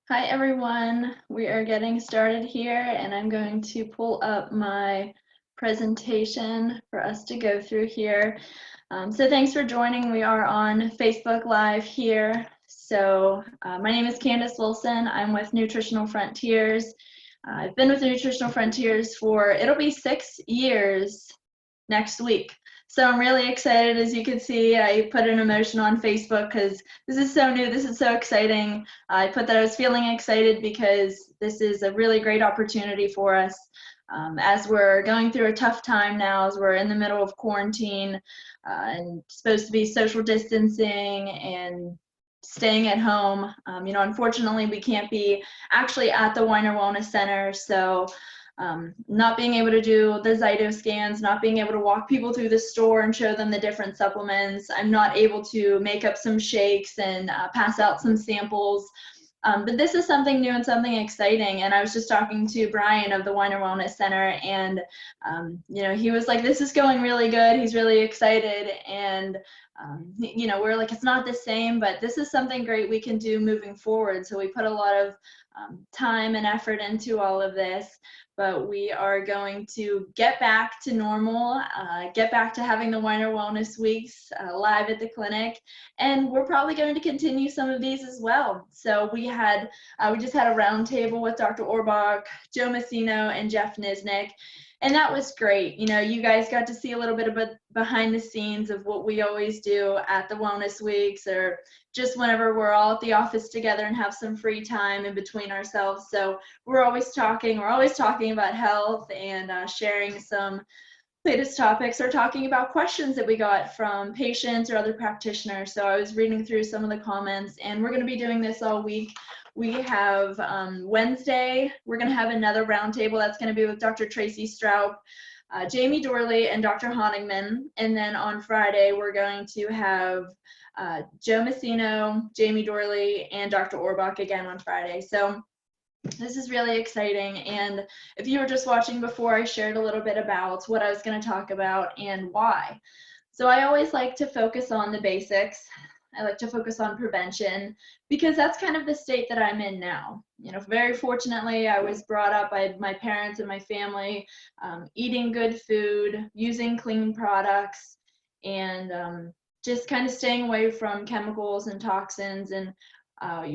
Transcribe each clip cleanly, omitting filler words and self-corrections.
Hi everyone, we are getting started here and I'm going to pull up my presentation for us to go through here. So thanks for joining. We are on Facebook Live here. My name is Candace Wilson. I'm with Nutritional Frontiers. I've been with Nutritional Frontiers for, it'll be 6 years next week. So I'm really excited. As you can see, I put an emotion on Facebook because this is so new, this is so exciting. I put that I was feeling excited because this is a really great opportunity for us. As we're going through a tough time now, as we're in the middle of quarantine and supposed to be social distancing and staying at home. Unfortunately, we can't be actually at the Weiner Wellness Center, so not being able to do the Zyto scans, not being able to walk people through the store and show them the different supplements. I'm not able to make up some shakes and pass out some samples. But this is something new and something exciting. And I was just talking to Brian of the Weiner Wellness Center, and he was like, "This is going really good." He's really excited, and we're like, "It's not the same, but this is something great we can do moving forward." So we put a lot of time and effort into all of this. But we are going to get back to normal, get back to having the Weiner Wellness Weeks live at the clinic, and we're probably going to continue some of these as well. So we just had a roundtable with Dr. Orbach, Joe Messino, and Jeff Nisnik, and that was great. You guys got to see a little bit of behind the scenes of what we always do at the Wellness Weeks, or just whenever we're all at the office together and have some free time in between ourselves. So we're always talking about health and sharing some latest topics, or talking about questions that we got from patients or other practitioners. So I was reading through some of the comments, and we're going to be doing this all week. We have Wednesday, we're going to have another roundtable. That's going to be with Dr. Tracy Straub, Jamie Dorley, and Dr. Honigman. And then on Friday, we're going to have Joe Messino, Jamie Dorley, and Dr. Orbach again on Friday. So this is really exciting. And if you were just watching before, I shared a little bit about what I was going to talk about and why. So I always like to focus on the basics. I like to focus on prevention because that's kind of the state that I'm in now. Very fortunately, I was brought up by my parents and my family, eating good food, using clean products, and just kind of staying away from chemicals and toxins. And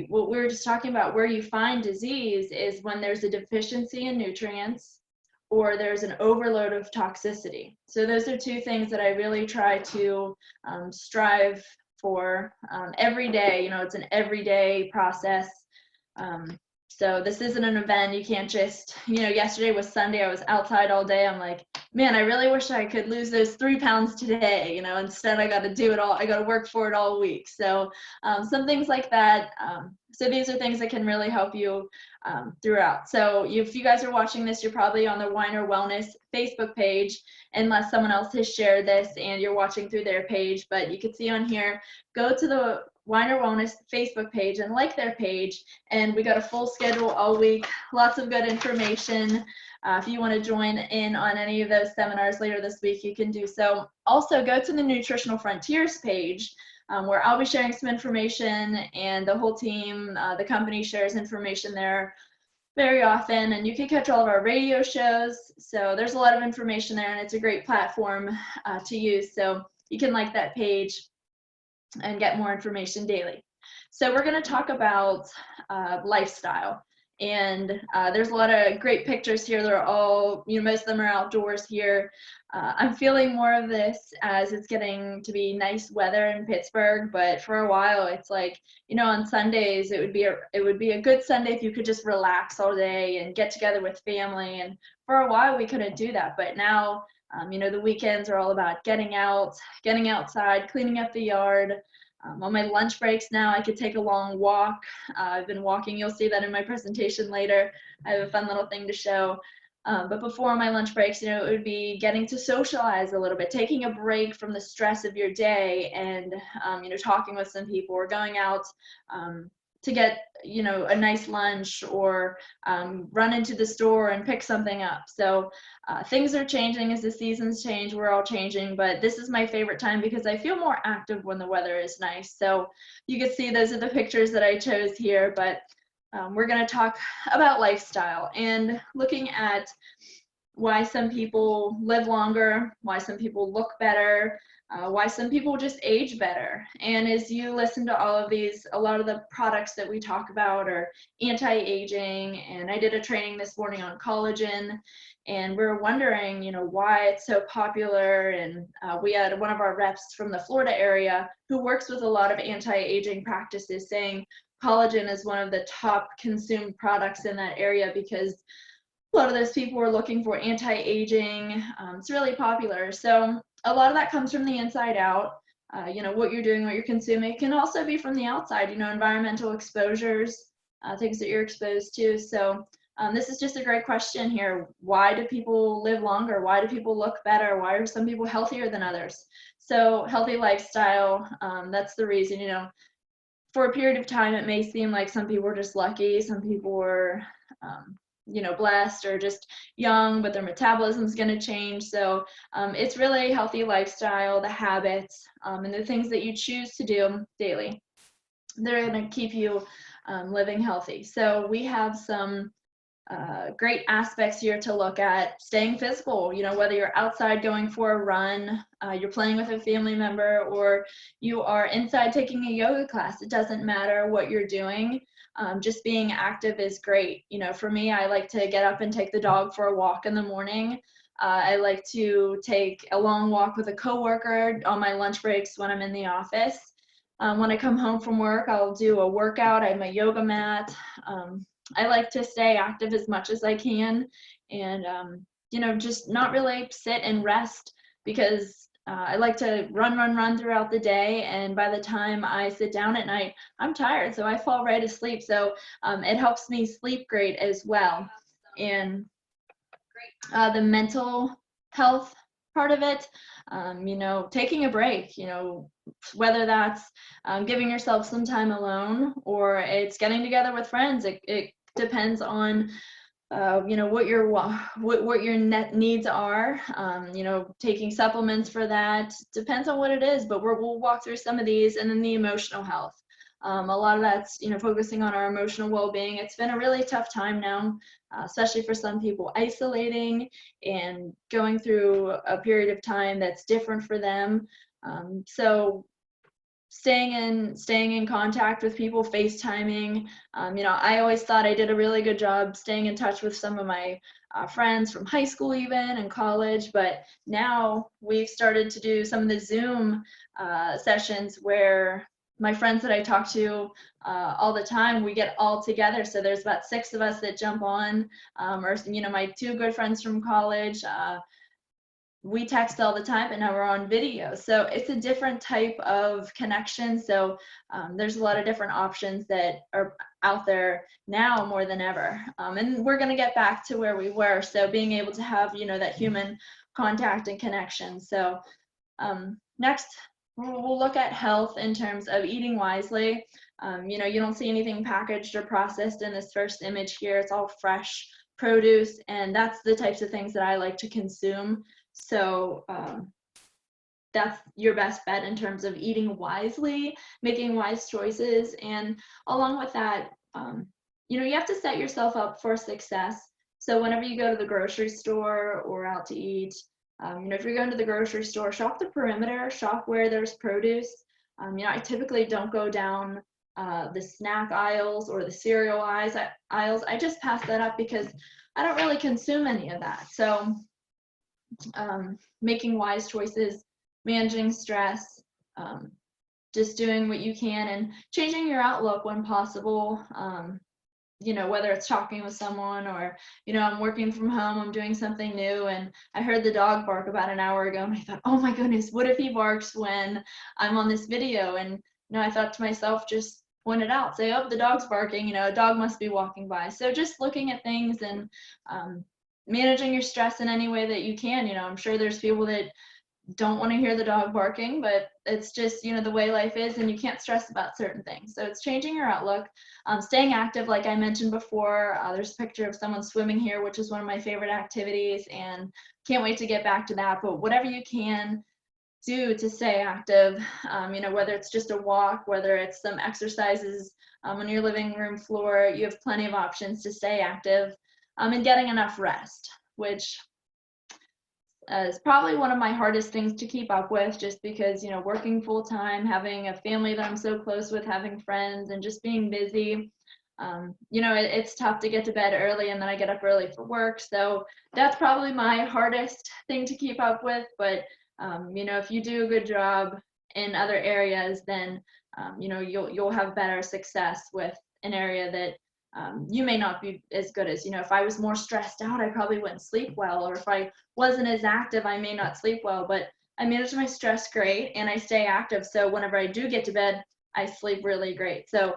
what we were just talking about, where you find disease is when there's a deficiency in nutrients or there's an overload of toxicity. So those are two things that I really try to strive for every day. It's an everyday process. So this isn't an event. You can't just, yesterday was Sunday. I was outside all day. I'm like, man, I really wish I could lose those 3 pounds today. Instead I got to do it all. I got to work for it all week. So some things like that. So these are things that can really help you throughout. So if you guys are watching this, you're probably on the Weiner Wellness Facebook page, unless someone else has shared this and you're watching through their page. But you can see on here, go to the Weiner Wellness Facebook page and like their page. And we got a full schedule all week, lots of good information. If you want to join in on any of those seminars later this week, you can do so. Also, go to the Nutritional Frontiers page, where I'll be sharing some information, and the whole team, the company shares information there very often, and you can catch all of our radio shows. So there's a lot of information there, and it's a great platform to use. So you can like that page and get more information daily. So we're going to talk about lifestyle. And there's a lot of great pictures here. They're all, most of them are outdoors here. I'm feeling more of this as it's getting to be nice weather in Pittsburgh, but for a while it's like, on Sundays it would be a good Sunday if you could just relax all day and get together with family. And for a while we couldn't do that, but now the weekends are all about getting outside, cleaning up the yard. On my lunch breaks now, I could take a long walk. I've been walking. You'll see that in my presentation later. I have a fun little thing to show. But before my lunch breaks, it would be getting to socialize a little bit, taking a break from the stress of your day, and talking with some people, or going out to get a nice lunch, or run into the store and pick something up. So things are changing as the seasons change. We're all changing, but this is my favorite time because I feel more active when the weather is nice. So you can see those are the pictures that I chose here, but we're going to talk about lifestyle and looking at why some people live longer, why some people look better, why some people just age better. And as you listen to all of these, a lot of the products that we talk about are anti-aging, and I did a training this morning on collagen, and we're wondering, why it's so popular. And we had one of our reps from the Florida area who works with a lot of anti-aging practices saying collagen is one of the top consumed products in that area because a lot of those people were looking for anti-aging. It's really popular. So a lot of that comes from the inside out. What you're doing, what you're consuming. It can also be from the outside, environmental exposures, things that you're exposed to. So this is just a great question here. Why do people live longer? Why do people look better? Why are some people healthier than others? So healthy lifestyle, that's the reason, for a period of time, it may seem like some people were just lucky. Some people were, blessed or just young, but their metabolism is going to change. So it's really a healthy lifestyle, the habits, and the things that you choose to do daily. They're going to keep you living healthy. So we have some great aspects here to look at. Staying physical, whether you're outside going for a run, you're playing with a family member, or you are inside taking a yoga class. It doesn't matter what you're doing. Just being active is great. For me, I like to get up and take the dog for a walk in the morning. I like to take a long walk with a coworker on my lunch breaks when I'm in the office. When I come home from work, I'll do a workout. I have my yoga mat. I like to stay active as much as I can, and just not really sit and rest, because I like to run throughout the day, and by the time I sit down at night, I'm tired, so I fall right asleep. So it helps me sleep great as well. And the mental health part of it, taking a break, whether that's giving yourself some time alone or it's getting together with friends. It depends on what your net needs are. Taking supplements for that depends on what it is, but we'll walk through some of these. And then the emotional health. A lot of that's, focusing on our emotional well-being. It's been a really tough time now, especially for some people, isolating and going through a period of time that's different for them. So staying in contact with people, FaceTiming. I always thought I did a really good job staying in touch with some of my friends from high school even and college, but now we've started to do some of the Zoom sessions where my friends that I talk to all the time, we get all together. So there's about 6 of us that jump on, or my 2 good friends from college. We text all the time, but now we're on video. So it's a different type of connection. So there's a lot of different options that are out there now more than ever. And we're going to get back to where we were. So being able to have, that human contact and connection. So next, we'll look at health in terms of eating wisely. You don't see anything packaged or processed in this first image here. It's all fresh produce, and that's the types of things that I like to consume. So that's your best bet in terms of eating wisely, making wise choices. And along with that, you have to set yourself up for success. So whenever you go to the grocery store or out to eat, if you're going to the grocery store, shop the perimeter, shop where there's produce. I typically don't go down the snack aisles or the cereal aisles. I just pass that up because I don't really consume any of that. So making wise choices, managing stress, just doing what you can, and changing your outlook when possible. Whether it's talking with someone or, I'm working from home, I'm doing something new, and I heard the dog bark about an hour ago, and I thought, oh my goodness, what if he barks when I'm on this video? And, I thought to myself, just point it out, say, oh, the dog's barking, a dog must be walking by. So just looking at things and managing your stress in any way that you can. I'm sure there's people that don't want to hear the dog barking, but it's just, the way life is, and you can't stress about certain things. So it's changing your outlook, staying active, like I mentioned before. There's a picture of someone swimming here, which is one of my favorite activities, and can't wait to get back to that. But whatever you can, do to stay active, whether it's just a walk, whether it's some exercises on your living room floor, you have plenty of options to stay active, and getting enough rest, which is probably one of my hardest things to keep up with, just because, working full time, having a family that I'm so close with, having friends, and just being busy. It's tough to get to bed early, and then I get up early for work. So that's probably my hardest thing to keep up with. But, if you do a good job in other areas, then, you'll have better success with an area that you may not be as good as. If I was more stressed out, I probably wouldn't sleep well, or if I wasn't as active, I may not sleep well. But I manage my stress great, and I stay active. So whenever I do get to bed, I sleep really great. So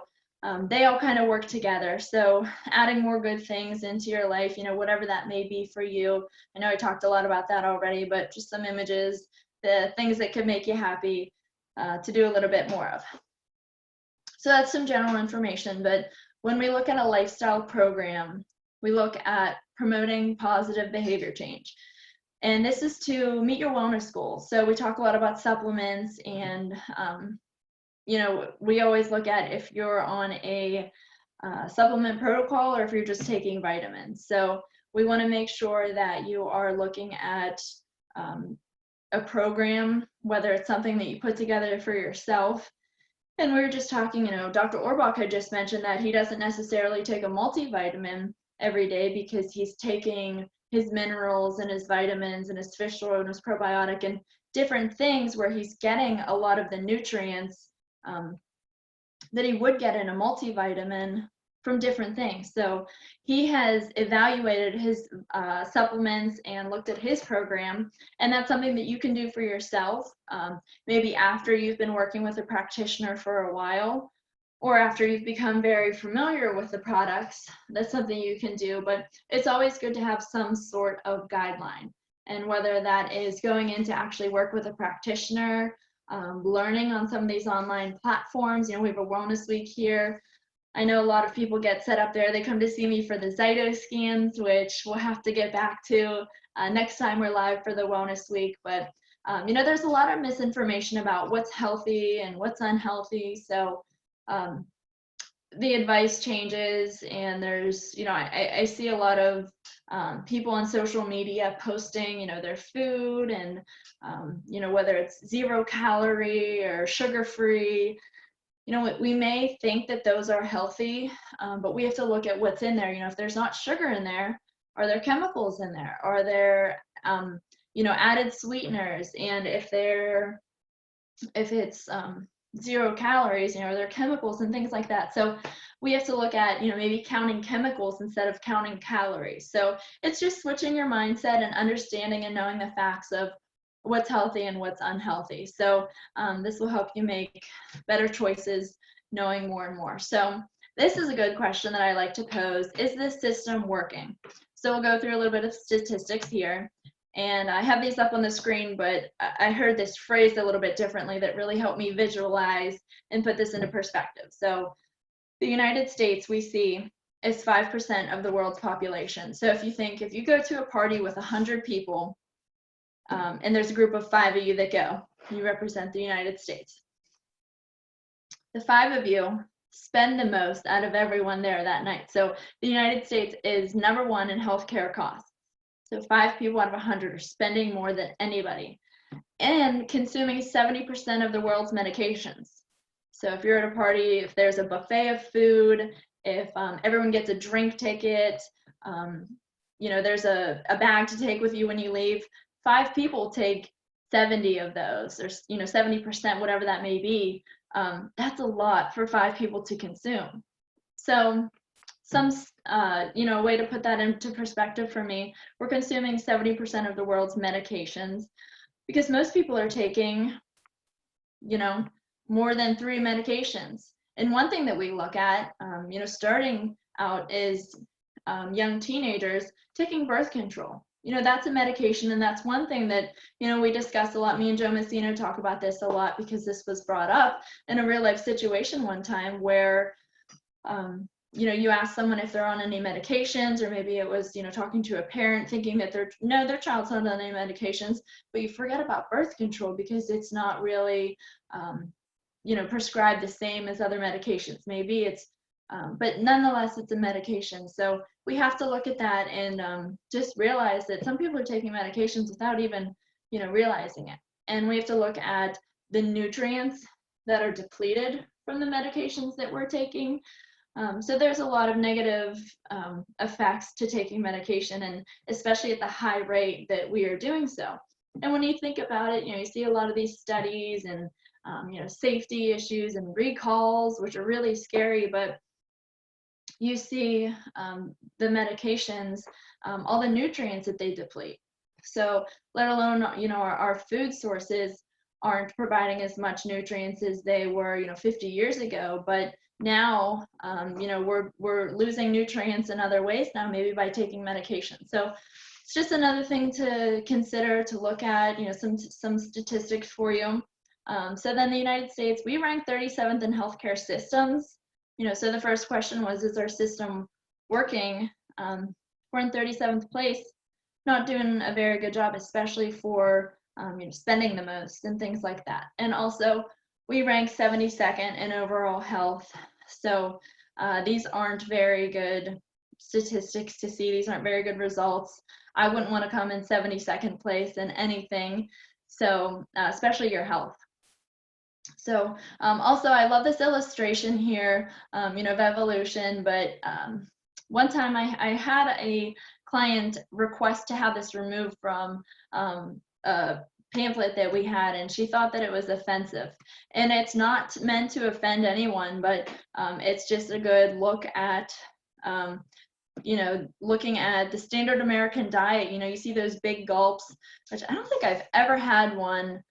they all kind of work together. So adding more good things into your life, whatever that may be for you. I know I talked a lot about that already, but just some images, the things that could make you happy to do a little bit more of. So that's some general information. But when we look at a lifestyle program, we look at promoting positive behavior change. And this is to meet your wellness goals. So we talk a lot about supplements, and we always look at if you're on a supplement protocol or if you're just taking vitamins. So we want to make sure that you are looking at a program, whether it's something that you put together for yourself. And we were just talking, Dr. Orbach had just mentioned that he doesn't necessarily take a multivitamin every day, because he's taking his minerals and his vitamins and his fish oil and his probiotic and different things, where he's getting a lot of the nutrients that he would get in a multivitamin from different things. So he has evaluated his supplements and looked at his program, and that's something that you can do for yourself, maybe after you've been working with a practitioner for a while, or after you've become very familiar with the products. That's something you can do, but it's always good to have some sort of guideline. And whether that is going in to actually work with a practitioner, learning on some of these online platforms. We have a wellness week here. I know a lot of people get set up there. They come to see me for the Zyto scans, which we'll have to get back to next time we're live for the wellness week. But, there's a lot of misinformation about what's healthy and what's unhealthy. So the advice changes, and there's, I see a lot of people on social media posting, their food, and, whether it's 0 calorie or sugar-free. We may think that those are healthy, but we have to look at what's in there. If there's not sugar in there, are there chemicals in there? Are there, added sweeteners? And if it's 0 calories, are there chemicals and things like that? So we have to look at, maybe counting chemicals instead of counting calories. So it's just switching your mindset and understanding and knowing the facts of what's healthy and what's unhealthy. So this will help you make better choices, knowing more and more. So this is a good question that I like to pose. Is this system working? So we'll go through a little bit of statistics here. And I have these up on the screen, but I heard this phrase a little bit differently that really helped me visualize and put this into perspective. So the United States, we see, is 5% of the world's population. So if you go to a party with 100 people, and there's a group of 5 of you that go, you represent the United States. The 5 of you spend the most out of everyone there that night. So the United States is number 1 in healthcare costs. So 5 people out of 100 are spending more than anybody, and consuming 70% of the world's medications. So if you're at a party, if there's a buffet of food, if everyone gets a drink ticket, there's a bag to take with you when you leave, 5 people take 70 of those, or 70%, whatever that may be. That's a lot for 5 people to consume. So some way to put that into perspective for me, we're consuming 70% of the world's medications, because most people are taking more than 3 medications. And one thing that we look at starting out is young teenagers taking birth control. That's a medication, and that's one thing that, we discuss a lot. Me and Joe Messina talk about this a lot, because this was brought up in a real life situation one time where you ask someone if they're on any medications, or maybe it was, talking to a parent thinking that their child's not on any medications, but you forget about birth control because it's not really, prescribed the same as other medications. Maybe it's, but nonetheless, it's a medication. So we have to look at that and just realize that some people are taking medications without even, realizing it. And we have to look at the nutrients that are depleted from the medications that we're taking. So there's a lot of negative effects to taking medication, and especially at the high rate that we are doing so. And when you think about it, you see a lot of these studies and safety issues and recalls, which are really scary, but you see the medications, all the nutrients that they deplete. So let alone, our food sources aren't providing as much nutrients as they were, 50 years ago, but now, we're losing nutrients in other ways now, maybe by taking medication. So it's just another thing to consider, to look at, some statistics for you. So then the United States, we rank 37th in healthcare systems. So the first question was, is our system working? We're in 37th place, not doing a very good job, especially for spending the most and things like that. And also, we rank 72nd in overall health. So these aren't very good statistics to see. These aren't very good results. I wouldn't want to come in 72nd place in anything. So especially your health. So also, I love this illustration here, of evolution, but one time I had a client request to have this removed from a pamphlet that we had, and she thought that it was offensive. And it's not meant to offend anyone, but it's just a good look at, looking at the standard American diet. You see those big gulps, which I don't think I've ever had one,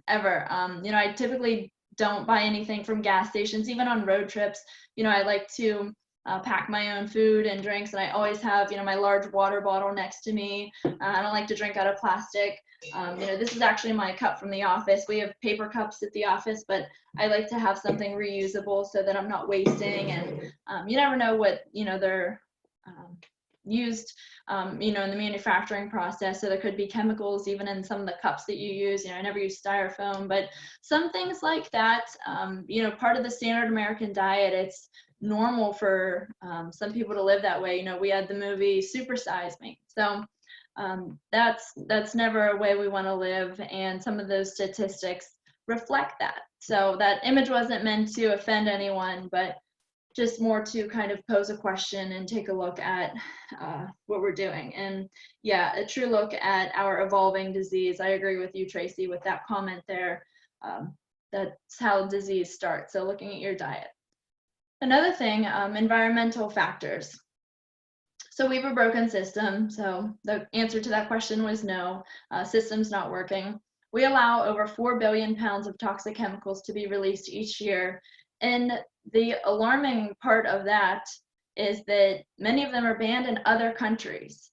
ever. I typically don't buy anything from gas stations, even on road trips. I like to pack my own food and drinks, and I always have, my large water bottle next to me. I don't like to drink out of plastic. This is actually my cup from the office. We have paper cups at the office, but I like to have something reusable so that I'm not wasting. And you never know what, they're used, in the manufacturing process. So there could be chemicals even in some of the cups that you use. I never use styrofoam, but some things like that, part of the standard American diet, it's normal for some people to live that way. We had the movie Super Size Me. So that's never a way we want to live. And some of those statistics reflect that. So that image wasn't meant to offend anyone, but just more to kind of pose a question and take a look at what we're doing. And yeah, a true look at our evolving disease. I agree with you, Tracy, with that comment there. That's how disease starts. So looking at your diet. Another thing, environmental factors. So we have a broken system. So the answer to that question was no, system's not working. We allow over 4 billion pounds of toxic chemicals to be released each year. And the alarming part of that is that many of them are banned in other countries.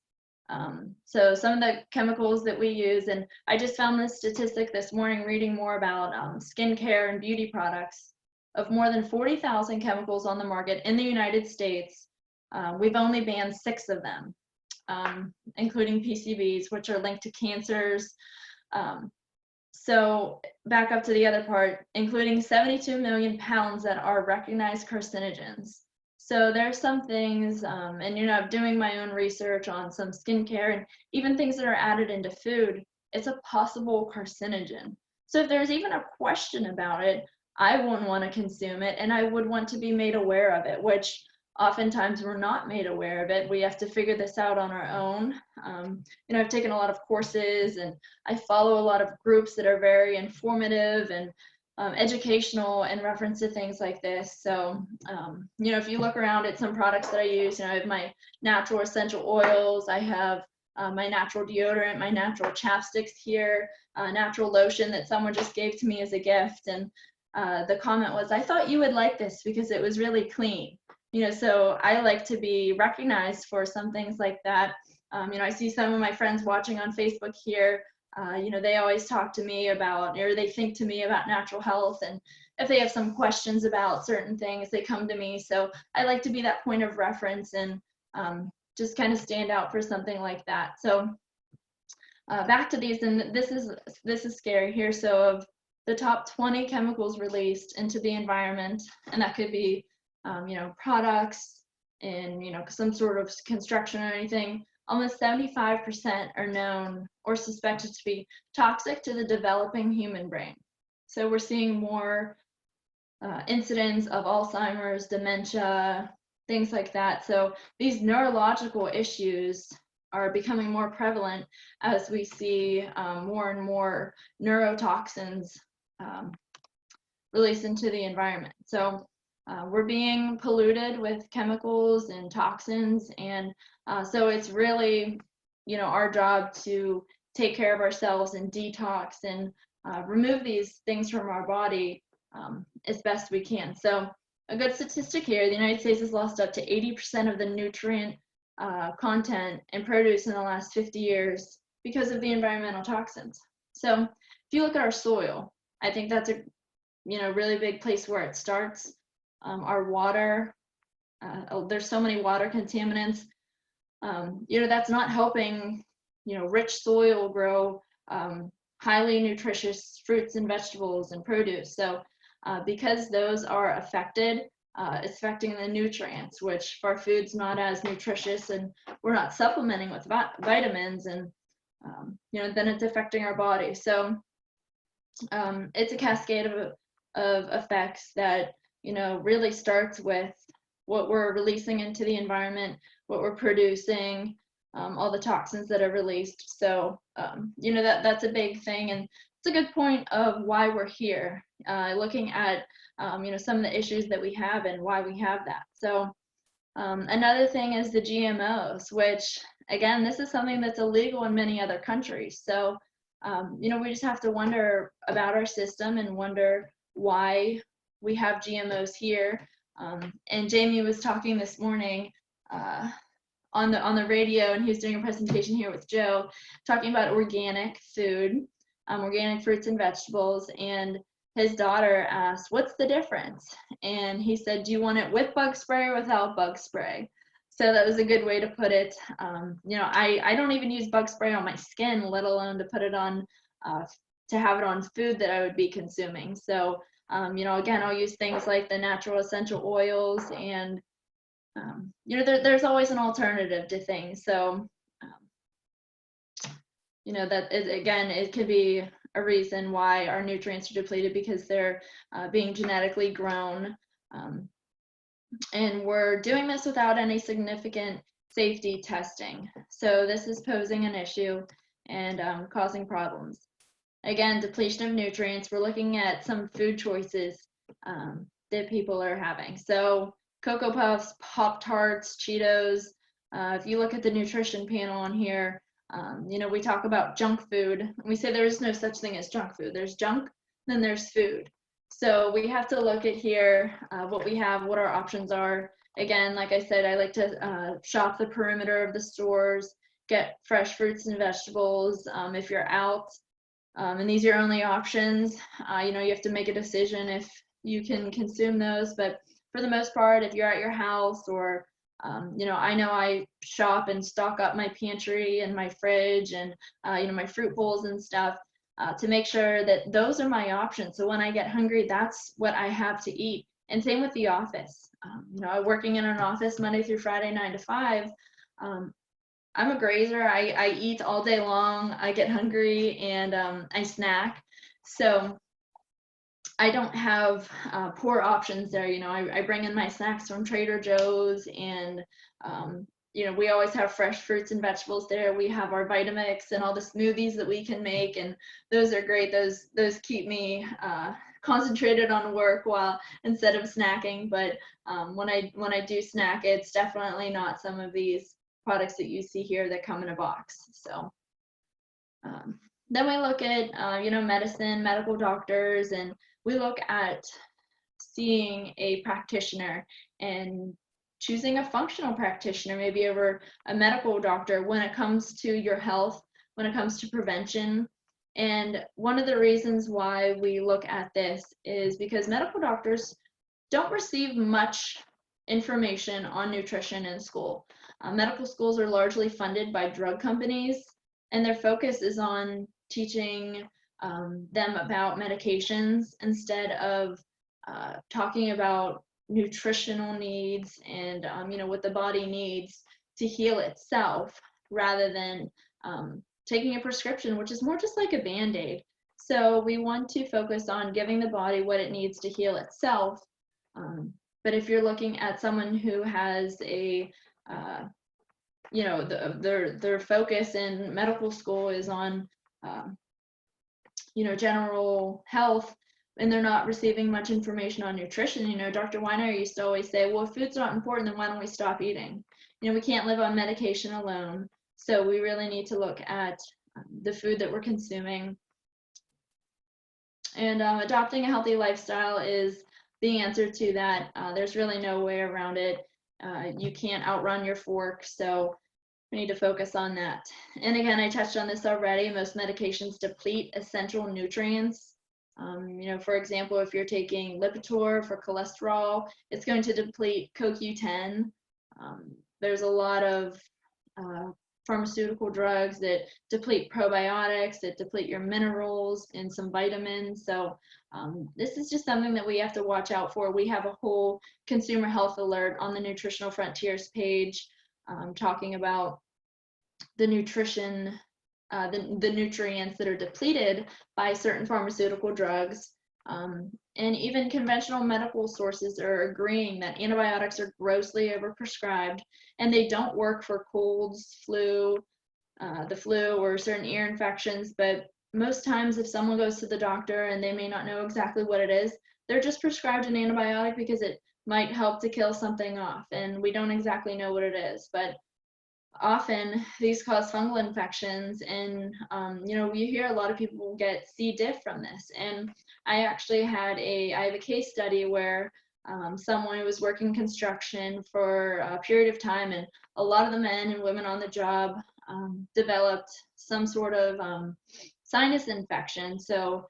So some of the chemicals that we use, and I just found this statistic this morning reading more about skincare and beauty products. Of more than 40,000 chemicals on the market in the United States, we've only banned 6 of them, including PCBs, which are linked to cancers. So back up to the other part, including 72 million pounds that are recognized carcinogens. So there's some things, and doing my own research on some skincare and even things that are added into food, it's a possible carcinogen. So if there's even a question about it, I wouldn't want to consume it, and I would want to be made aware of it, which oftentimes we're not made aware of it. We have to figure this out on our own. I've taken a lot of courses, and I follow a lot of groups that are very informative and educational in reference to things like this. So, if you look around at some products that I use, I have my natural essential oils, I have my natural deodorant, my natural chapsticks here, natural lotion that someone just gave to me as a gift. And the comment was, I thought you would like this because it was really clean. So I like to be recognized for some things like that. I see some of my friends watching on Facebook here. they always talk to me about, or they think to me about natural health, and if they have some questions about certain things, they come to me. So I like to be that point of reference and just kind of stand out for something like that. So back to these, and this is scary here. So of the top 20 chemicals released into the environment, and that could be products in some sort of construction or anything, almost 75% are known or suspected to be toxic to the developing human brain. So we're seeing more incidents of Alzheimer's, dementia, things like that. So these neurological issues are becoming more prevalent as we see more and more neurotoxins released into the environment. So we're being polluted with chemicals and toxins, and so it's really, our job to take care of ourselves and detox and remove these things from our body as best we can. So a good statistic here, the United States has lost up to 80% of the nutrient content in produce in the last 50 years because of the environmental toxins. So if you look at our soil, I think that's a really big place where it starts. Our water, there's so many water contaminants. That's not helping rich soil grow highly nutritious fruits and vegetables and produce. So because those are affected, it's affecting the nutrients, which for our food's not as nutritious, and we're not supplementing with vitamins, and then it's affecting our body. So it's a cascade of effects that really starts with what we're releasing into the environment, what we're producing, all the toxins that are released. So that's a big thing, and it's a good point of why we're here, looking at some of the issues that we have and why we have that. So another thing is the GMOs, which again, this is something that's illegal in many other countries. So we just have to wonder about our system and wonder why we have GMOs here. And Jamie was talking this morning on the radio, and he was doing a presentation here with Joe, talking about organic food, organic fruits and vegetables, and his daughter asked, "What's the difference?" And he said, "Do you want it with bug spray or without bug spray?" So that was a good way to put it. I don't even use bug spray on my skin, let alone to put it on, to have it on food that I would be consuming. So again, I'll use things like the natural essential oils, and there's always an alternative to things. So that is, again, it could be a reason why our nutrients are depleted, because they're being genetically grown, and we're doing this without any significant safety testing. So this is posing an issue and causing problems. Again, depletion of nutrients, we're looking at some food choices that people are having. So Cocoa Puffs, Pop-Tarts, Cheetos. If you look at the nutrition panel on here, we talk about junk food. We say there is no such thing as junk food. There's junk, then there's food. So we have to look at here what we have, what our options are. Again, like I said, I like to shop the perimeter of the stores, get fresh fruits and vegetables if you're out. And these are your only options. You have to make a decision if you can consume those. But for the most part, if you're at your house, or I know I shop and stock up my pantry and my fridge and my fruit bowls and stuff to make sure that those are my options. So when I get hungry, that's what I have to eat. And same with the office. Working in an office Monday through Friday, 9 to 5. I'm a grazer. I eat all day long. I get hungry and I snack. So I don't have poor options there. I bring in my snacks from Trader Joe's, and we always have fresh fruits and vegetables there. We have our Vitamix and all the smoothies that we can make, and those are great. Those keep me concentrated on work while instead of snacking. But when I do snack, it's definitely not some of these products that you see here that come in a box. So then we look at medicine, medical doctors, and we look at seeing a practitioner and choosing a functional practitioner maybe over a medical doctor when it comes to your health, when it comes to prevention. And one of the reasons why we look at this is because medical doctors don't receive much information on nutrition in school. Medical schools are largely funded by drug companies, and their focus is on teaching them about medications instead of talking about nutritional needs and what the body needs to heal itself, rather than taking a prescription, which is more just like a band-aid. So we want to focus on giving the body what it needs to heal itself. But if you're looking at someone who has a their focus in medical school is on general health, and they're not receiving much information on nutrition. Dr. Weiner used to always say, well, if food's not important, then why don't we stop eating? We can't live on medication alone. So we really need to look at the food that we're consuming. And adopting a healthy lifestyle is the answer to that. There's really no way around it. You can't outrun your fork, so we need to focus on that. And again, I touched on this already. Most medications deplete essential nutrients. For example, if you're taking Lipitor for cholesterol, it's going to deplete CoQ10. There's a lot of pharmaceutical drugs that deplete probiotics, that deplete your minerals and some vitamins. So this is just something that we have to watch out for. We have a whole consumer health alert on the Nutritional Frontiers page talking about the nutrition, the nutrients that are depleted by certain pharmaceutical drugs. And even conventional medical sources are agreeing that antibiotics are grossly overprescribed, and they don't work for colds, the flu, or certain ear infections. But most times, if someone goes to the doctor and they may not know exactly what it is, they're just prescribed an antibiotic because it might help to kill something off, and we don't exactly know what it is. But often these cause fungal infections, and you hear a lot of people get C. diff from this. And I actually have a case study where someone was working construction for a period of time, and a lot of the men and women on the job developed some sort of sinus infection. So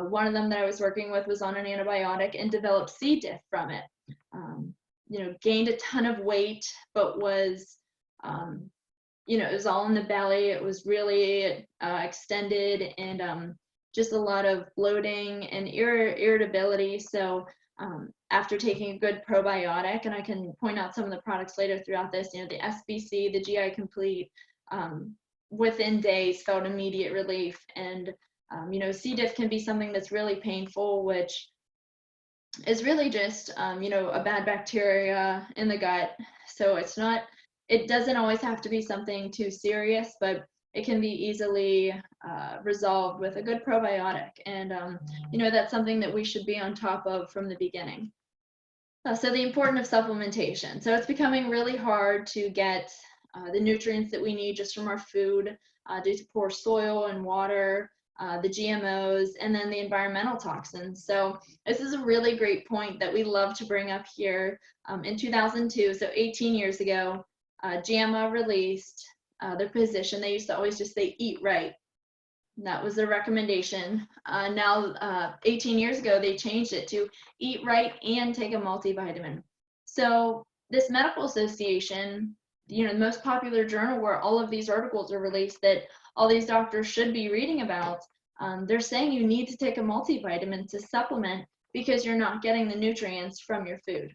one of them that I was working with was on an antibiotic and developed C. diff from it. Gained a ton of weight, but was it was all in the belly. It was really extended, and just a lot of bloating and irritability. So after taking a good probiotic, and I can point out some of the products later throughout this, the SBC, the GI Complete, within days felt immediate relief. And C. diff can be something that's really painful, which is really just a bad bacteria in the gut. So it doesn't always have to be something too serious, but it can be easily resolved with a good probiotic. And that's something that we should be on top of from the beginning. So the importance of supplementation. So it's becoming really hard to get the nutrients that we need just from our food due to poor soil and water, the GMOs, and then the environmental toxins. So this is a really great point that we love to bring up here. In 2002, so 18 years ago, JAMA released their position. They used to always just say, eat right. And that was their recommendation. Now, 18 years ago, they changed it to eat right and take a multivitamin. So this medical association, the most popular journal where all of these articles are released that all these doctors should be reading about, they're saying you need to take a multivitamin to supplement because you're not getting the nutrients from your food.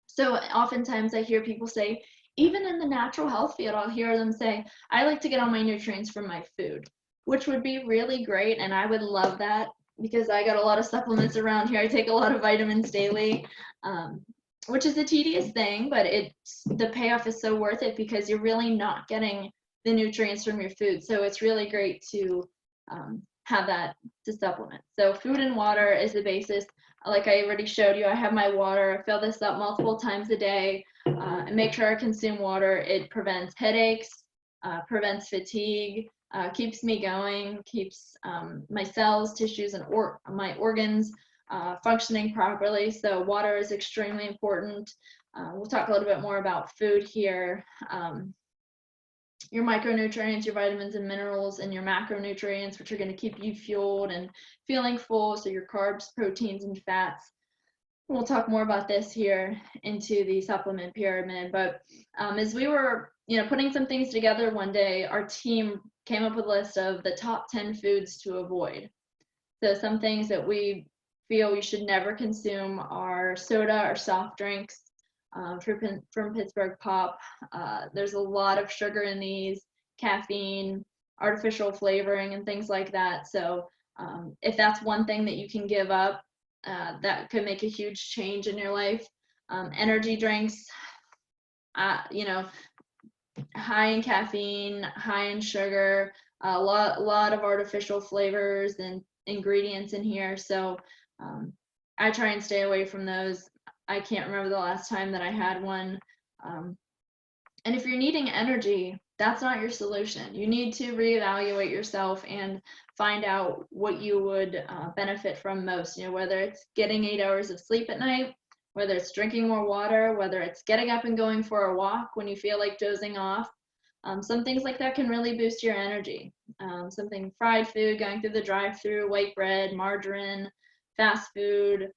So oftentimes I hear people say, even in the natural health field, I'll hear them say, I like to get all my nutrients from my food, which would be really great. And I would love that because I got a lot of supplements around here. I take a lot of vitamins daily, which is a tedious thing, but the payoff is so worth it because you're really not getting the nutrients from your food. So it's really great to have that to supplement. So food and water is the basis. Like I already showed you, I have my water. I fill this up multiple times a day and make sure I consume water. It prevents headaches, prevents fatigue, keeps me going, keeps my cells, tissues, and my organs functioning properly. So water is extremely important. We'll talk a little bit more about food here. your micronutrients, your vitamins and minerals, and your macronutrients, which are going to keep you fueled and feeling full. So your carbs, proteins, and fats. We'll talk more about this here into the supplement pyramid. But as we were, putting some things together one day, our team came up with a list of the top 10 foods to avoid. So some things that we feel we should never consume are soda or soft drinks from Pittsburgh Pop. There's a lot of sugar in these, caffeine, artificial flavoring, and things like that. So if that's one thing that you can give up, that could make a huge change in your life. Energy drinks, high in caffeine, high in sugar, a lot of artificial flavors and ingredients in here. So I try and stay away from those. I can't remember the last time that I had one. And if you're needing energy, that's not your solution. You need to reevaluate yourself and find out what you would benefit from most, whether it's getting 8 hours of sleep at night, whether it's drinking more water, whether it's getting up and going for a walk when you feel like dozing off. Some things like that can really boost your energy. Something fried food, going through the drive-through, white bread, margarine, fast food,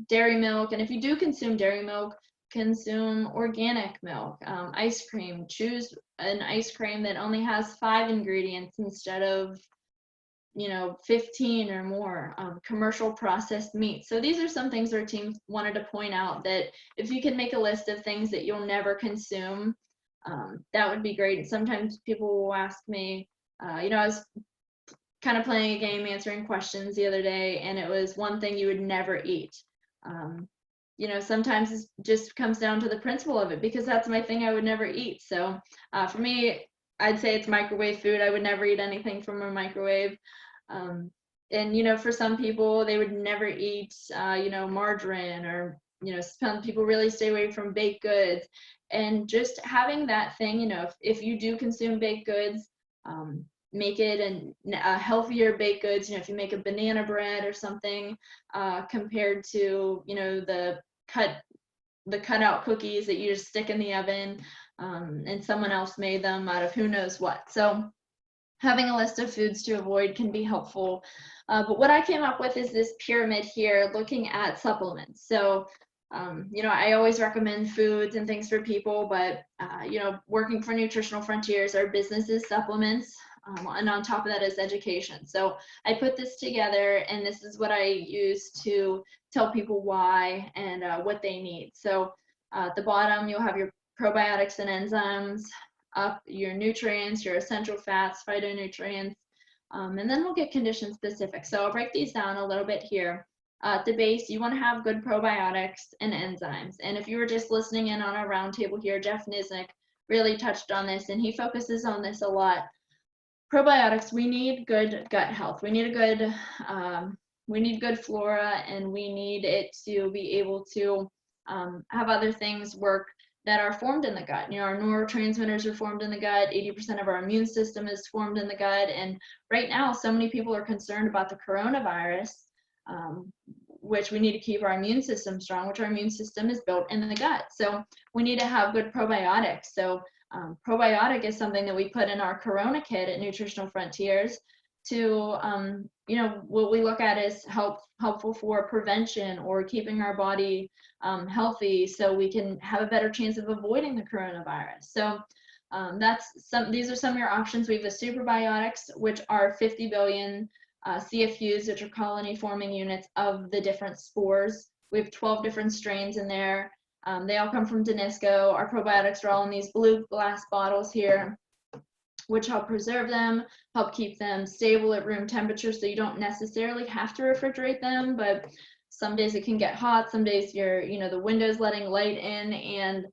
dairy milk. And if you do consume dairy milk, consume organic milk. Ice cream, choose an ice cream that only has 5 ingredients instead of 15 or more. Commercial processed meat. So these are some things our team wanted to point out, that if you can make a list of things that you'll never consume, that would be great. Sometimes people will ask me, I was kind of playing a game answering questions the other day, and it was one thing you would never eat. Sometimes it just comes down to the principle of it, because that's my thing I would never eat. So for me, I'd say it's microwave food. I would never eat anything from a microwave. And for some people, they would never eat margarine, or some people really stay away from baked goods. And just having that thing, if you do consume baked goods, make it a healthier baked goods. If you make a banana bread or something, compared to the cutout cookies that you just stick in the oven, and someone else made them out of who knows what. So having a list of foods to avoid can be helpful. But what I came up with is this pyramid here, looking at supplements. So I always recommend foods and things for people, but working for Nutritional Frontiers, our business is supplements. And on top of that is education. So I put this together, and this is what I use to tell people why and what they need. So at the bottom, you'll have your probiotics and enzymes, up your nutrients, your essential fats, phytonutrients, and then we'll get condition specific. So I'll break these down a little bit here. At the base, you want to have good probiotics and enzymes. And if you were just listening in on our roundtable here, Jeff Niznik really touched on this, and he focuses on this a lot. Probiotics, we need good gut health. We need good flora, and we need it to be able to have other things work that are formed in the gut. Our neurotransmitters are formed in the gut. 80% of our immune system is formed in the gut. And right now, so many people are concerned about the coronavirus, which we need to keep our immune system strong, which our immune system is built in the gut. So we need to have good probiotics. So probiotic is something that we put in our Corona kit at Nutritional Frontiers to, what we look at is helpful for prevention or keeping our body healthy, so we can have a better chance of avoiding the coronavirus. So these are some of your options. We have the superbiotics, which are 50 billion CFUs, which are colony forming units of the different spores. We have 12 different strains in there. They all come from Danisco. Our probiotics are all in these blue glass bottles here, which help preserve them, help keep them stable at room temperature, so you don't necessarily have to refrigerate them, but some days it can get hot, some days the window's letting light in, and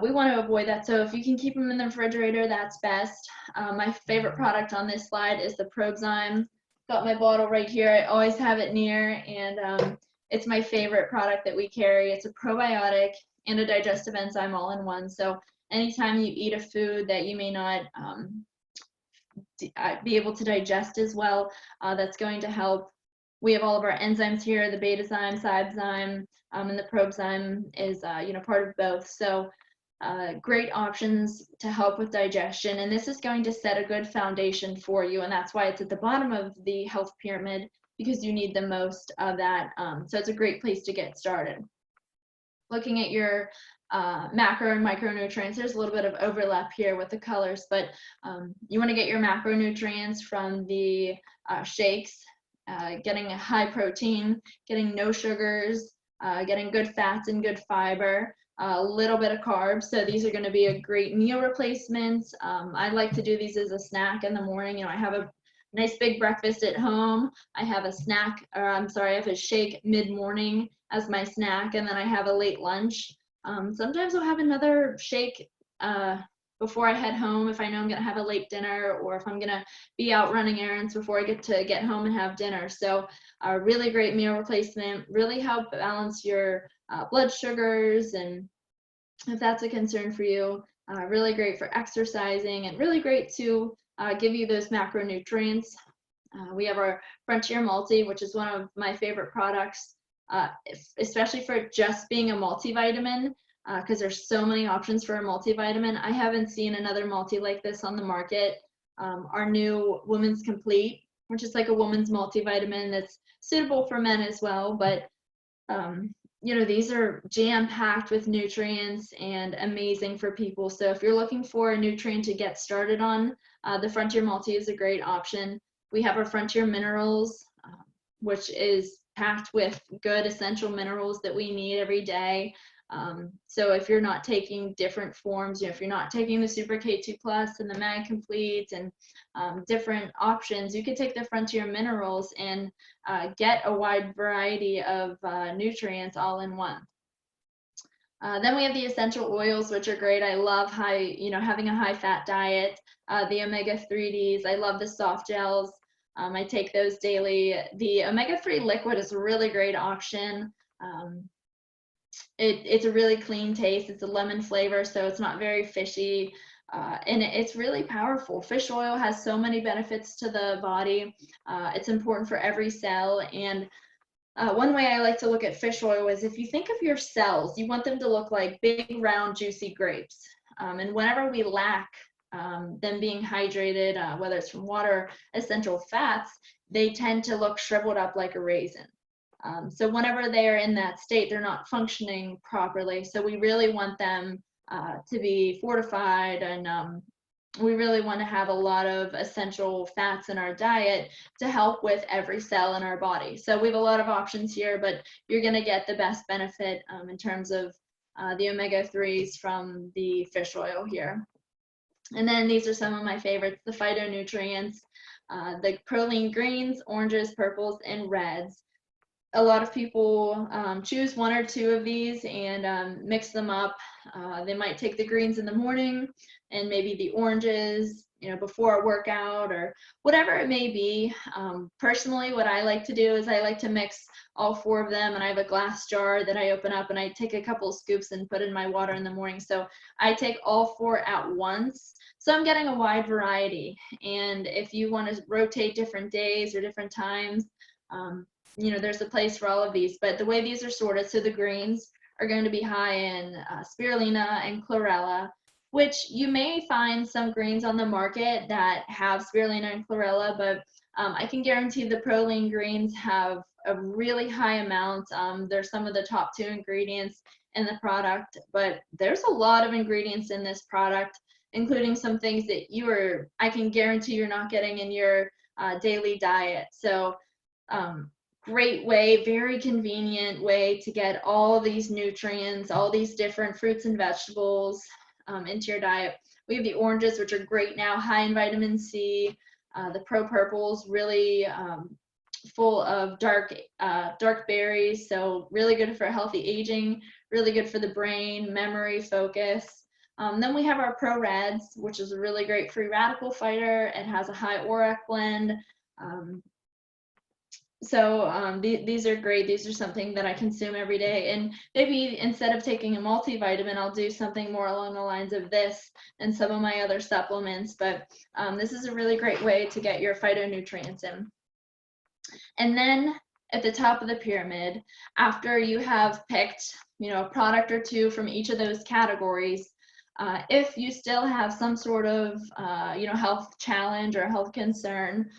we want to avoid that. So if you can keep them in the refrigerator, that's best. My favorite product on this slide is the Probzyme. Got my bottle right here. I always have it near, and it's my favorite product that we carry. It's a probiotic and a digestive enzyme all in one. So anytime you eat a food that you may not be able to digest as well, that's going to help. We have all of our enzymes here, the Betazyme, Cybezyme, and the Probzyme is part of both. So great options to help with digestion, and this is going to set a good foundation for you, and that's why it's at the bottom of the health pyramid, because you need the most of that. So it's a great place to get started. Looking at your macro and micronutrients, there's a little bit of overlap here with the colors, but you want to get your macronutrients from the shakes, getting a high protein, getting no sugars, getting good fats and good fiber, a little bit of carbs. So these are going to be a great meal replacement. I like to do these as a snack in the morning. I have a nice big breakfast at home. I have a snack, or I'm sorry, I have a shake mid-morning as my snack, and then I have a late lunch. Sometimes I'll have another shake before I head home if I know I'm going to have a late dinner, or if I'm going to be out running errands before I get home and have dinner. So a really great meal replacement, really help balance your blood sugars, and if that's a concern for you, really great for exercising, and really great to give you those macronutrients. We have our Frontier Multi, which is one of my favorite products, especially for just being a multivitamin, because there's so many options for a multivitamin. I haven't seen another multi like this on the market. Our new Women's Complete, which is like a woman's multivitamin that's suitable for men as well, but these are jam-packed with nutrients and amazing for people. So if you're looking for a nutrient to get started on, the Frontier Multi is a great option. We have our Frontier Minerals, which is packed with good essential minerals that we need every day. So if you're not taking different forms, if you're not taking the Super K2 Plus and the Mag Complete and different options, you could take the Frontier Minerals and get a wide variety of nutrients all in one. Then we have the essential oils, which are great. I love having a high fat diet. The omega-3s, I love the soft gels. I take those daily. The omega-3 liquid is a really great option. It's a really clean taste. It's a lemon flavor, so it's not very fishy, and it's really powerful. Fish oil has so many benefits to the body. It's important for every cell, and one way I like to look at fish oil is, if you think of your cells, you want them to look like big, round, juicy grapes. And whenever we lack them being hydrated, whether it's from water or essential fats, they tend to look shriveled up like a raisin. So whenever they're in that state, they're not functioning properly. So we really want them to be fortified, and we really want to have a lot of essential fats in our diet to help with every cell in our body. So we have a lot of options here, but you're going to get the best benefit in terms of the omega-3s from the fish oil here. And then these are some of my favorites, the phytonutrients, the proline greens, oranges, purples, and reds. A lot of people choose one or two of these and mix them up. They might take the greens in the morning and maybe the oranges, before a workout or whatever it may be. Personally, what I like to do is I like to mix all four of them, and I have a glass jar that I open up and I take a couple scoops and put in my water in the morning. So I take all four at once. So I'm getting a wide variety. And if you want to rotate different days or different times, there's a place for all of these. But the way these are sorted, so the greens are going to be high in spirulina and chlorella, which you may find some greens on the market that have spirulina and chlorella, but I can guarantee the proline greens have a really high amount. They're some of the top 2 ingredients in the product, but there's a lot of ingredients in this product, including some things that I can guarantee you're not getting in your daily diet. So great way, very convenient way to get all these nutrients, all these different fruits and vegetables into your diet. We have the oranges, which are great now, high in vitamin C. The Pro Purples, really full of dark berries, so really good for healthy aging, really good for the brain, memory, focus. Then we have our Pro Reds, which is a really great free radical fighter. It has a high ORAC blend. So these are great. These are something that I consume every day. And maybe instead of taking a multivitamin, I'll do something more along the lines of this and some of my other supplements. But this is a really great way to get your phytonutrients in. And then at the top of the pyramid, after you have picked, a product or two from each of those categories, If you still have some sort of, health challenge or health concern,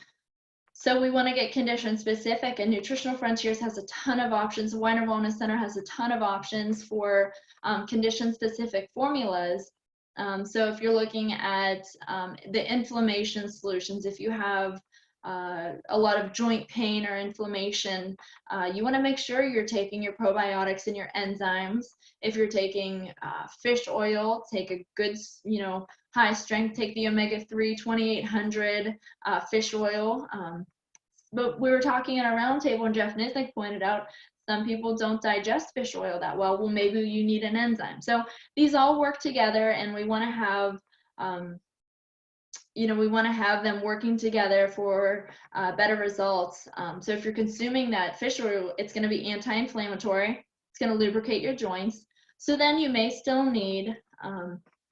so we want to get condition specific, and Nutritional Frontiers has a ton of options. The Weiner Wellness Center has a ton of options for condition specific formulas. So if you're looking at the inflammation solutions, if you have a lot of joint pain or inflammation, you want to make sure you're taking your probiotics and your enzymes. If you're taking fish oil, take a good, high strength, take the omega-3 2800 fish oil. But we were talking in our roundtable, and Jeff Nizik pointed out some people don't digest fish oil that well. Well, maybe you need an enzyme. So these all work together, and we want to have them working together for better results. So if you're consuming that fish oil, it's going to be anti-inflammatory. It's going to lubricate your joints. So then you may still need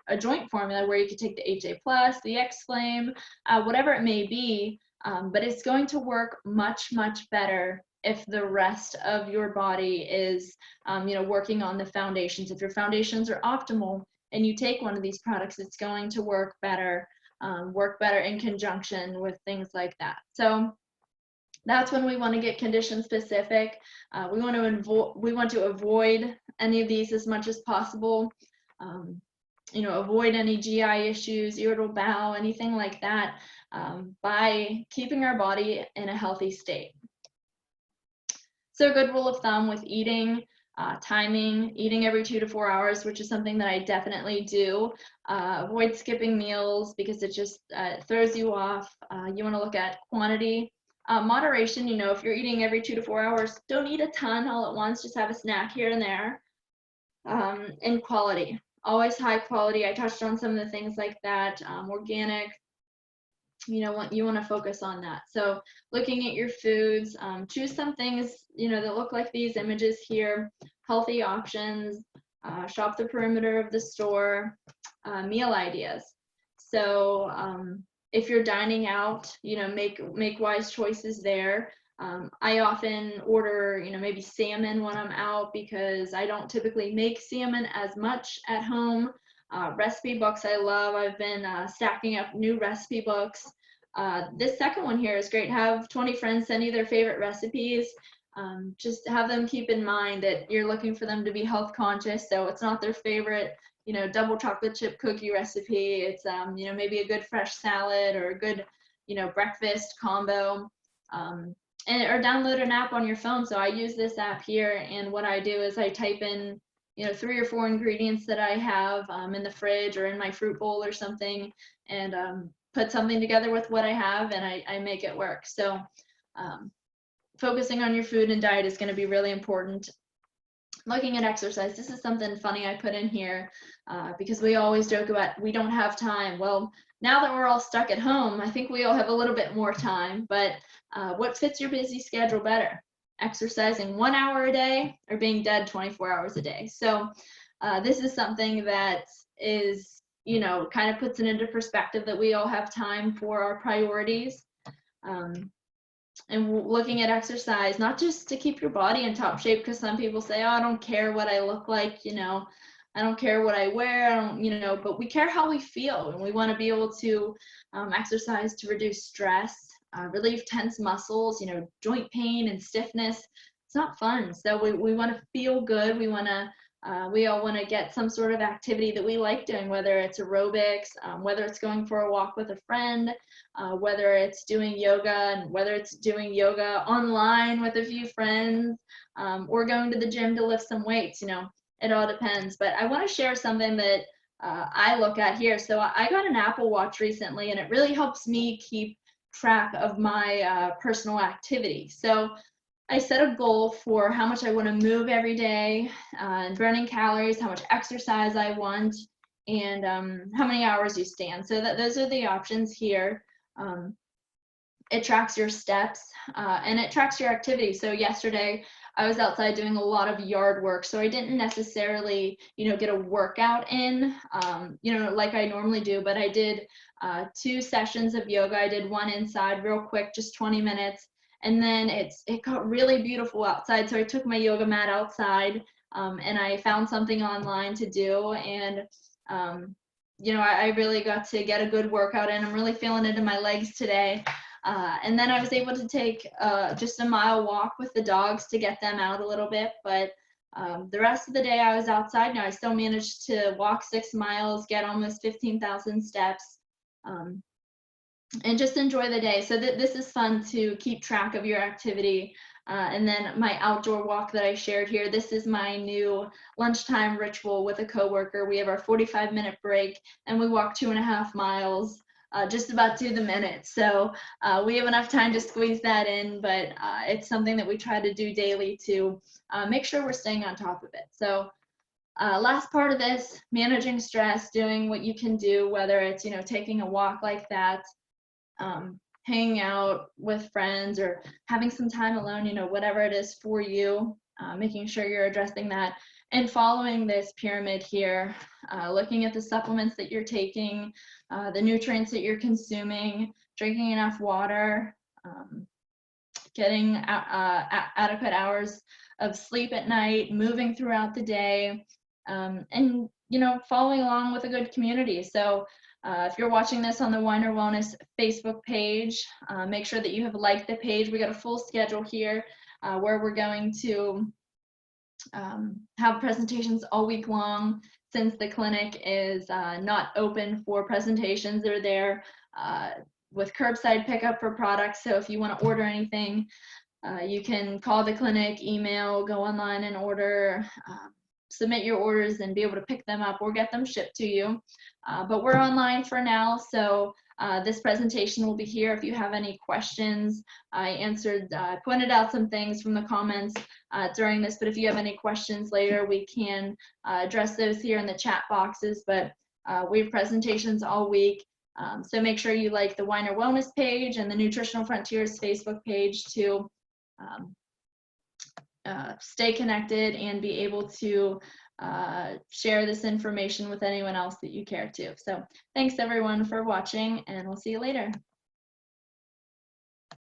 a joint formula where you could take the HA+, the X-Flame, whatever it may be, but it's going to work much, much better if the rest of your body is, working on the foundations. If your foundations are optimal and you take one of these products, it's going to work better in conjunction with things like that. So that's when we want to get condition specific. We want to avoid any of these as much as possible. Avoid any GI issues, irritable bowel, anything like that, by keeping our body in a healthy state. So a good rule of thumb with eating, timing, eating every 2 to 4 hours, which is something that I definitely do. Avoid skipping meals because it just throws you off. You want to look at quantity. Moderation, if you're eating every 2 to 4 hours, don't eat a ton all at once, just have a snack here and there. And quality, always high quality. I touched on some of the things like that, organic. You want to focus on that. So looking at your foods, choose some things, that look like these images here, healthy options, shop the perimeter of the store, meal ideas. So if you're dining out, make wise choices there. I often order, maybe salmon when I'm out because I don't typically make salmon as much at home. Recipe books I love. I've been stacking up new recipe books. This second one here is great. Have 20 friends send you their favorite recipes. Just have them keep in mind that you're looking for them to be health conscious. So it's not their favorite, double chocolate chip cookie recipe. It's, maybe a good fresh salad or a good, breakfast combo. Or download an app on your phone. So I use this app here, and what I do is I type in 3 or 4 ingredients that I have in the fridge or in my fruit bowl or something, and put something together with what I have, and I make it work. So focusing on your food and diet is going to be really important. Looking at exercise, this is something funny I put in here because we always joke about we don't have time. Well, now that we're all stuck at home, I think we all have a little bit more time, but what fits your busy schedule better? Exercising 1 hour a day or being dead 24 hours a day? So this is something that is, kind of puts it into perspective that we all have time for our priorities. And looking at exercise, not just to keep your body in top shape, because some people say, oh, I don't care what I look like, I don't care what I wear, I don't, but we care how we feel, and we want to be able to exercise to reduce stress, relieve tense muscles, joint pain and stiffness. It's not fun. So we want to feel good. We all want to get some sort of activity that we like doing, whether it's aerobics, whether it's going for a walk with a friend, whether it's doing yoga, and whether it's doing yoga online with a few friends, or going to the gym to lift some weights. It all depends. But I want to share something that I look at here. So I got an Apple Watch recently, and it really helps me keep track of my personal activity. So I set a goal for how much I want to move every day, and burning calories, how much exercise I want, and how many hours you stand. So those are the options here. It tracks your steps, and it tracks your activity. So yesterday I was outside doing a lot of yard work, so I didn't necessarily, get a workout in, like I normally do, but I did 2 sessions of yoga. I did one inside real quick, just 20 minutes. And then it got really beautiful outside. So I took my yoga mat outside, and I found something online to do. And You know, I really got to get a good workout in. I'm really feeling it in my legs today. And then I was able to take just a mile walk with the dogs to get them out a little bit. But the rest of the day I was outside. Now I still managed to walk 6 miles, get almost 15,000 steps, and just enjoy the day. So this is fun to keep track of your activity. And then my outdoor walk that I shared here, this is my new lunchtime ritual with a coworker. We have our 45-minute break and we walk 2.5 miles, just about to the minute. So we have enough time to squeeze that in, but it's something that we try to do daily to make sure we're staying on top of it. So last part of this, managing stress, doing what you can do, whether it's, you know, taking a walk like that, hanging out with friends or having some time alone, you know, whatever it is for you, making sure you're addressing that and following this pyramid here, looking at the supplements that you're taking, the nutrients that you're consuming, drinking enough water, getting adequate hours of sleep at night, moving throughout the day, and, you know, following along with a good community. So if you're watching this on the Winer Wellness Facebook page, make sure that you have liked the page. We got a full schedule here where we're going to have presentations all week long. Since the clinic is not open for presentations, they're there with curbside pickup for products. So if you want to order anything, you can call the clinic, email, go online and order, submit your orders and be able to pick them up or get them shipped to you. But we're online for now, so this presentation will be here. If you have any questions, I pointed out some things from the comments during this, but if you have any questions later, we can address those here in the chat boxes. But we have presentations all week, so make sure you like the Winer Wellness page and the Nutritional Frontiers Facebook page to stay connected and be able to share this information with anyone else that you care to. So thanks everyone for watching, and we'll see you later.